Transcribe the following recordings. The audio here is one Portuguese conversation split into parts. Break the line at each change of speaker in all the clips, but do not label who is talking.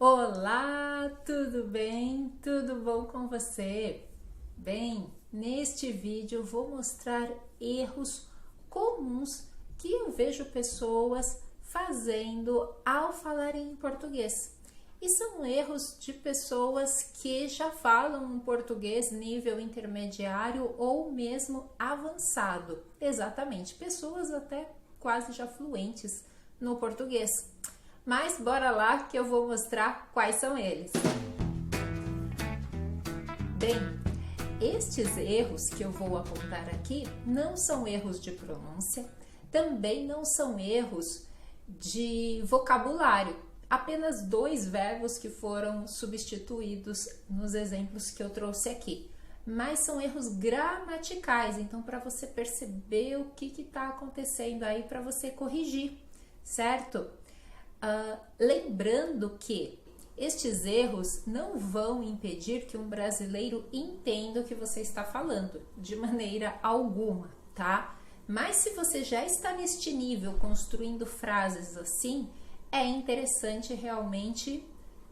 Olá, tudo bem? Tudo bom com você? Bem, neste vídeo eu vou mostrar erros comuns que eu vejo pessoas fazendo ao falarem em português. E são erros de pessoas que já falam um português nível intermediário ou mesmo avançado. Exatamente, pessoas até quase já fluentes no português. Mas bora lá que eu vou mostrar quais são eles. Bem, estes erros que eu vou apontar aqui não são erros de pronúncia, também não são erros de vocabulário. Apenas 2 verbos que foram substituídos nos exemplos que eu trouxe aqui. Mas são erros gramaticais, então para você perceber o que está acontecendo aí para você corrigir, certo? Lembrando que estes erros não vão impedir que um brasileiro entenda o que você está falando, de maneira alguma, tá? Mas se você já está neste nível construindo frases assim, é interessante realmente,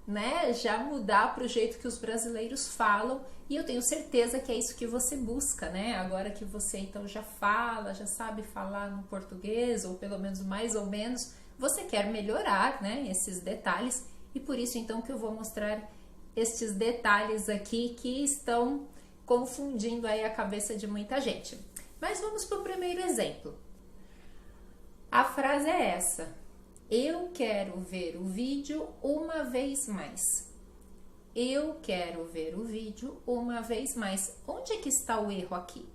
né, já mudar para o jeito que os brasileiros falam, e eu tenho certeza que é isso que você busca, né? Agora que você então já fala, já sabe falar no português, ou pelo menos mais ou menos, você quer melhorar, né, esses detalhes, e por isso então que eu vou mostrar estes detalhes aqui que estão confundindo aí a cabeça de muita gente. Mas vamos para o primeiro exemplo. A frase é essa: eu quero ver o vídeo uma vez mais. Eu quero ver o vídeo uma vez mais. Onde é que está o erro aqui?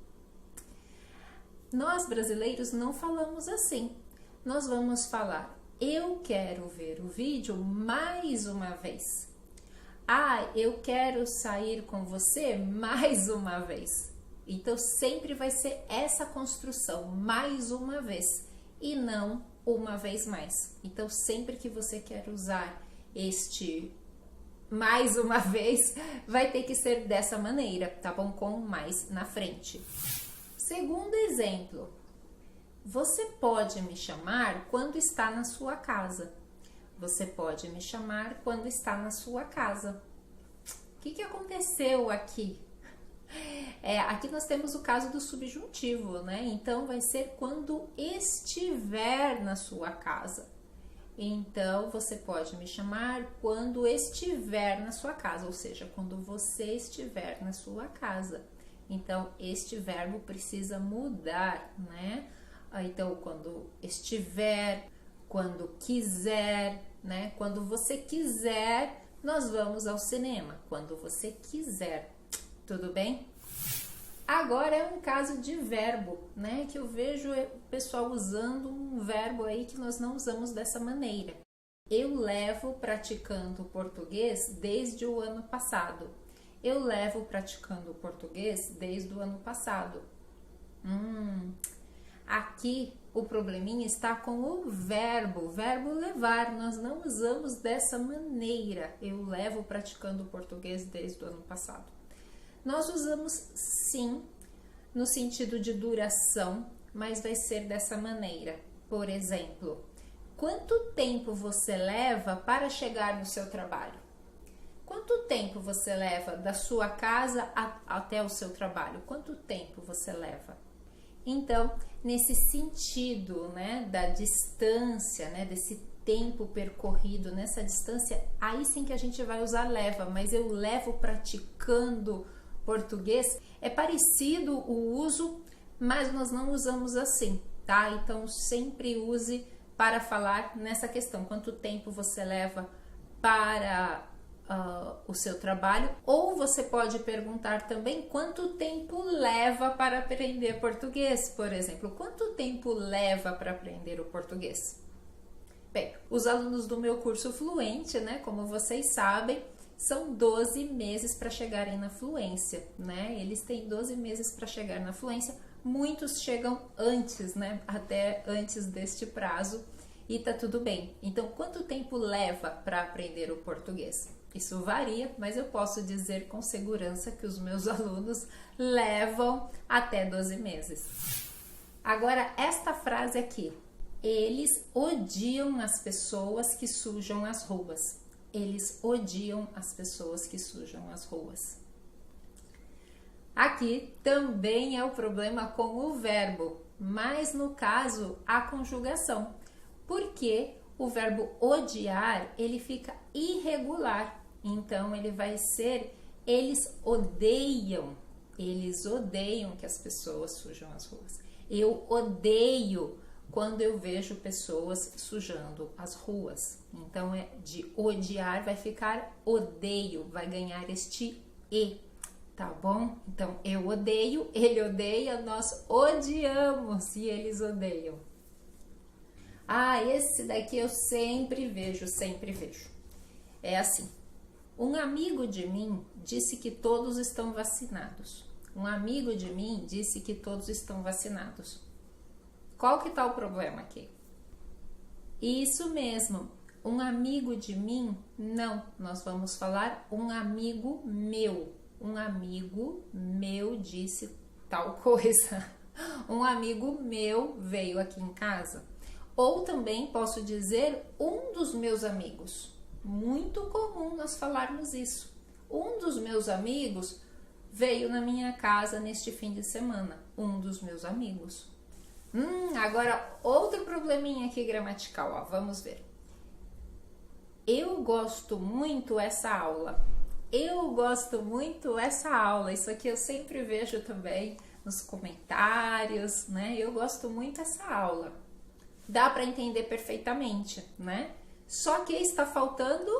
Nós brasileiros não falamos assim. Nós vamos falar: eu quero ver o vídeo mais uma vez. Ah, eu quero sair com você mais uma vez. Então sempre vai ser essa construção, mais uma vez, e não uma vez mais. Então sempre que você quer usar este mais uma vez, vai ter que ser dessa maneira, tá bom? Com mais na frente. Segundo exemplo: você pode me chamar quando está na sua casa. Você pode me chamar quando está na sua casa. O que aconteceu aqui? Aqui nós temos o caso do subjuntivo, né? Então vai ser quando estiver na sua casa. Então você pode me chamar quando estiver na sua casa, ou seja, quando você estiver na sua casa. Então este verbo precisa mudar, né? Então, quando estiver, quando quiser, né? Quando você quiser, nós vamos ao cinema. Quando você quiser, tudo bem? Agora é um caso de verbo, né? Que eu vejo o pessoal usando um verbo aí que nós não usamos dessa maneira. Eu levo praticando português desde o ano passado. Eu levo praticando português desde o ano passado. Aqui o probleminha está com o verbo levar. Nós não usamos dessa maneira. Eu levo praticando português desde o ano passado. Nós usamos sim no sentido de duração, mas vai ser dessa maneira. Por exemplo, quanto tempo você leva para chegar no seu trabalho? Quanto tempo você leva da sua casa até o seu trabalho? Quanto tempo você leva? Então, nesse sentido, né, da distância, né, desse tempo percorrido, nessa distância, aí sim que a gente vai usar leva, mas eu levo praticando português. É parecido o uso, mas nós não usamos assim, tá? Então, sempre use para falar nessa questão. Quanto tempo você leva para o seu trabalho, ou você pode perguntar também quanto tempo leva para aprender português, por exemplo. Quanto tempo leva para aprender o português? Bem, os alunos do meu curso Fluente, né, como vocês sabem, são 12 meses para chegarem na fluência, né? Eles têm 12 meses para chegar na fluência. Muitos chegam antes, né, até antes deste prazo, e tá tudo bem. Então, quanto tempo leva para aprender o português? Isso varia, mas eu posso dizer com segurança que os meus alunos levam até 12 meses. Agora, esta frase aqui: eles odiam as pessoas que sujam as ruas. eles odiam as pessoas que sujam as ruas. Aqui também é o problema com o verbo, mas no caso a conjugação, porque o verbo odiar ele fica irregular, então ele vai ser eles odeiam que as pessoas sujam as ruas. Eu odeio quando eu vejo pessoas sujando as ruas. Então, de odiar vai ficar odeio, vai ganhar este E, tá bom? Então, eu odeio, ele odeia, nós odiamos e eles odeiam. Ah, esse daqui eu sempre vejo, sempre vejo. É assim, um amigo de mim disse que todos estão vacinados. Um amigo de mim disse que todos estão vacinados. Qual que tá o problema aqui? Isso mesmo, um amigo de mim, não, nós vamos falar um amigo meu. Um amigo meu disse tal coisa. Um amigo meu veio aqui em casa. Ou também posso dizer um dos meus amigos. Muito comum nós falarmos isso. Um dos meus amigos veio na minha casa neste fim de semana. Um dos meus amigos. Agora outro probleminha aqui gramatical, ó, vamos ver. Eu gosto muito essa aula. Eu gosto muito essa aula. Isso aqui eu sempre vejo também nos comentários, né? Eu gosto muito essa aula. Dá para entender perfeitamente, né? Só que está faltando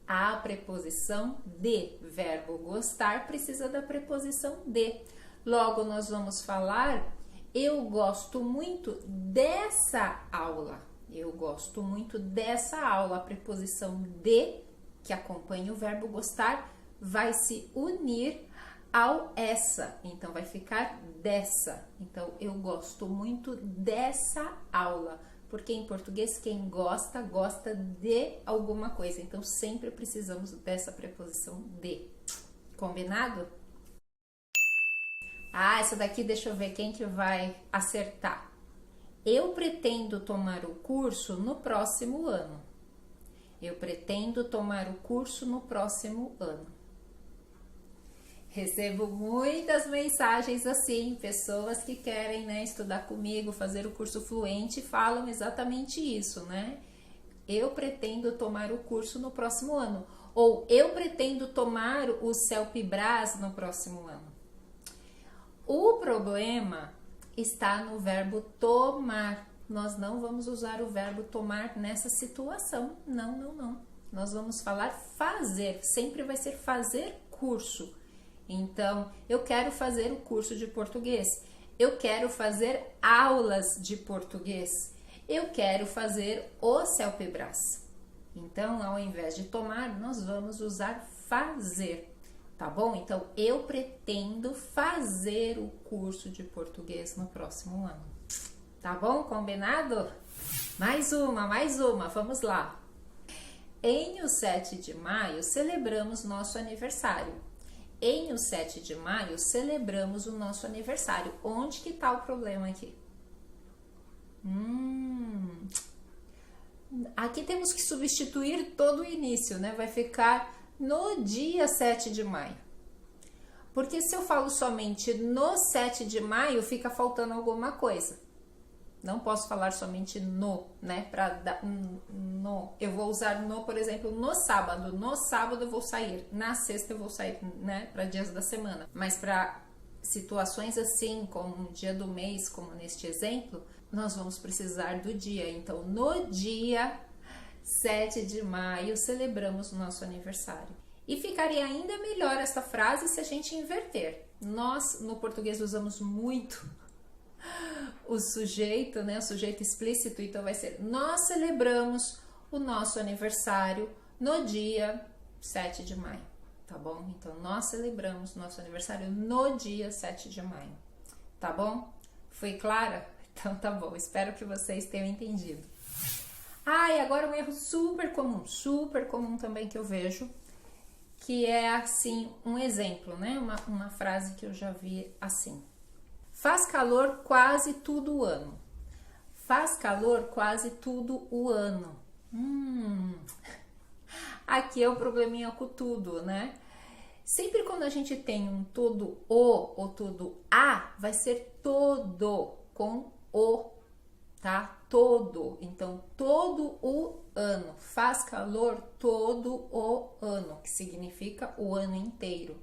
a preposição de. Verbo gostar precisa da preposição de. Logo, nós vamos falar, eu gosto muito dessa aula. Eu gosto muito dessa aula. A preposição de, que acompanha o verbo gostar, vai se unir ao essa. Então, vai ficar dessa. Então, eu gosto muito dessa aula. Porque em português, quem gosta, gosta de alguma coisa. Então, sempre precisamos dessa preposição de. Combinado? Ah, essa daqui, deixa eu ver quem que vai acertar. Eu pretendo tomar o curso no próximo ano. Eu pretendo tomar o curso no próximo ano. Recebo muitas mensagens assim, pessoas que querem, né, estudar comigo, fazer o curso fluente, falam exatamente isso, né? Eu pretendo tomar o curso no próximo ano. Ou eu pretendo tomar o CELPE-BRAS no próximo ano. O problema está no verbo tomar. Nós não vamos usar o verbo tomar nessa situação. Não, não, não. Nós vamos falar fazer. Sempre vai ser fazer curso. Então, eu quero fazer o curso de português. Eu quero fazer aulas de português. Eu quero fazer o CELPE-BRAS. Então, ao invés de tomar, nós vamos usar fazer. Tá bom? Então, eu pretendo fazer o curso de português no próximo ano. Tá bom? Combinado? Mais uma. Vamos lá. Em o 7 de maio, celebramos nosso aniversário. Em o 7 de maio, celebramos o nosso aniversário. Onde que tá o problema aqui? Aqui temos que substituir todo o início, né? Vai ficar no dia 7 de maio. Porque se eu falo somente no 7 de maio, fica faltando alguma coisa. Não posso falar somente no, né? No. Eu vou usar no, por exemplo, no sábado. No sábado eu vou sair. Na sexta eu vou sair, né? Para dias da semana. Mas para situações assim, como um dia do mês, como neste exemplo, nós vamos precisar do dia. Então, no dia 7 de maio, celebramos o nosso aniversário. E ficaria ainda melhor essa frase se a gente inverter. Nós, no português, usamos muito o sujeito, né? O sujeito explícito, então vai ser nós celebramos o nosso aniversário no dia 7 de maio, tá bom? Então, nós celebramos nosso aniversário no dia 7 de maio, tá bom? Foi clara? Então, tá bom, espero que vocês tenham entendido. Ah, e agora um erro super comum também que eu vejo, que é assim, um exemplo, né? Uma frase que eu já vi assim. Faz calor quase todo o ano. Faz calor quase todo o ano. Aqui é o probleminha com tudo, né? Sempre quando a gente tem um todo o ou todo a, vai ser todo com o, tá? Todo. Então, todo o ano. Faz calor todo o ano, que significa o ano inteiro.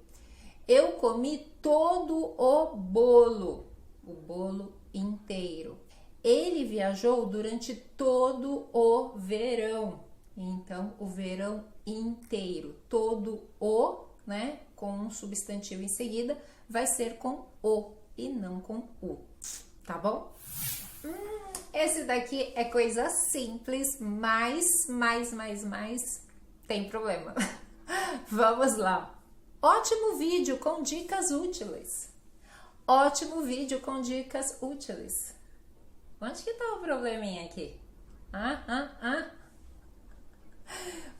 Eu comi todo o bolo inteiro. Ele viajou durante todo o verão. Então, o verão inteiro. Todo o, né, com um substantivo em seguida, vai ser com o e não com o, tá bom? Esse daqui é coisa simples, mas tem problema. Vamos lá. Ótimo vídeo com dicas úteis. Ótimo vídeo com dicas úteis. Onde que tá o probleminha aqui?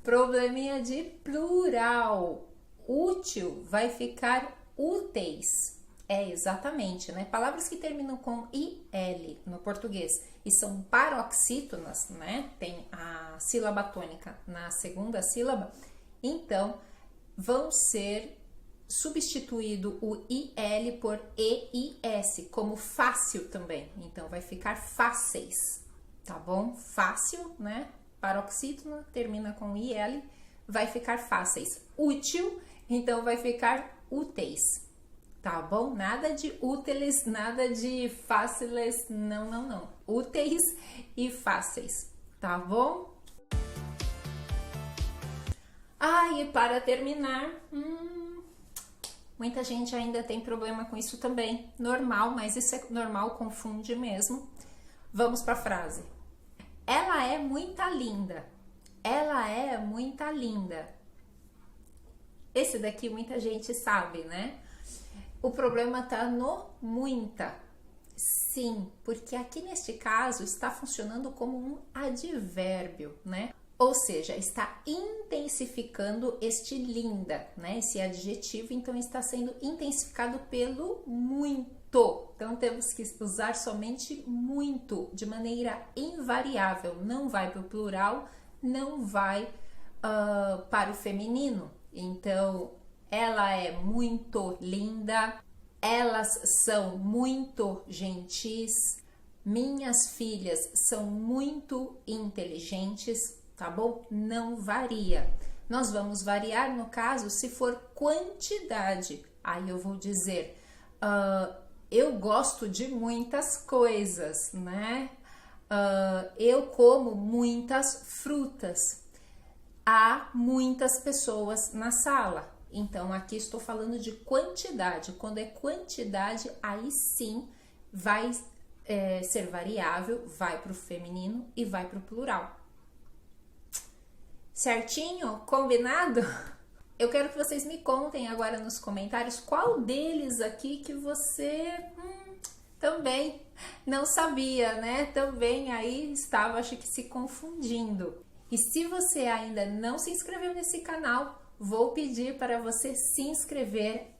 Probleminha de plural. Útil vai ficar úteis. É, exatamente, né? Palavras que terminam com IL no português e são paroxítonas, né? Tem a sílaba tônica na segunda sílaba, então vão ser substituído o IL por EIS, como fácil também. Então vai ficar fáceis, tá bom? Fácil, né? Paroxítona termina com IL, vai ficar fáceis. Útil, então vai ficar úteis. Tá bom? Nada de úteis, nada de fáceis, não. Úteis e fáceis, tá bom? E para terminar, muita gente ainda tem problema com isso também. Normal, mas isso é normal, confunde mesmo. Vamos para a frase. Ela é muito linda. Ela é muito linda. Esse daqui muita gente sabe, né? O problema tá no muita. Sim, porque aqui neste caso está funcionando como um advérbio, né? Ou seja, está intensificando este linda, né? Esse adjetivo, então, está sendo intensificado pelo muito. Então, temos que usar somente muito, de maneira invariável. Não vai para o plural, não vai para o feminino. Então, ela é muito linda, elas são muito gentis, minhas filhas são muito inteligentes, tá bom? Não varia. Nós vamos variar no caso se for quantidade. Aí eu vou dizer, eu gosto de muitas coisas, né? Eu como muitas frutas. Há muitas pessoas na sala. Então, aqui estou falando de quantidade. Quando é quantidade, aí sim vai ser variável, vai para o feminino e vai para o plural. Certinho? Combinado? Eu quero que vocês me contem agora nos comentários qual deles aqui que você também não sabia, né? Também aí estava, acho que, se confundindo. E se você ainda não se inscreveu nesse canal, vou pedir para você se inscrever,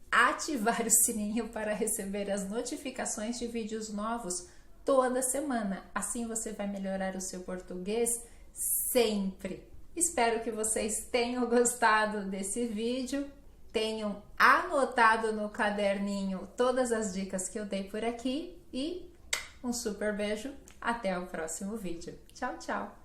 ativar o sininho para receber as notificações de vídeos novos toda semana. Assim você vai melhorar o seu português sempre. Espero que vocês tenham gostado desse vídeo, tenham anotado no caderninho todas as dicas que eu dei por aqui e um super beijo. Até o próximo vídeo. Tchau, tchau!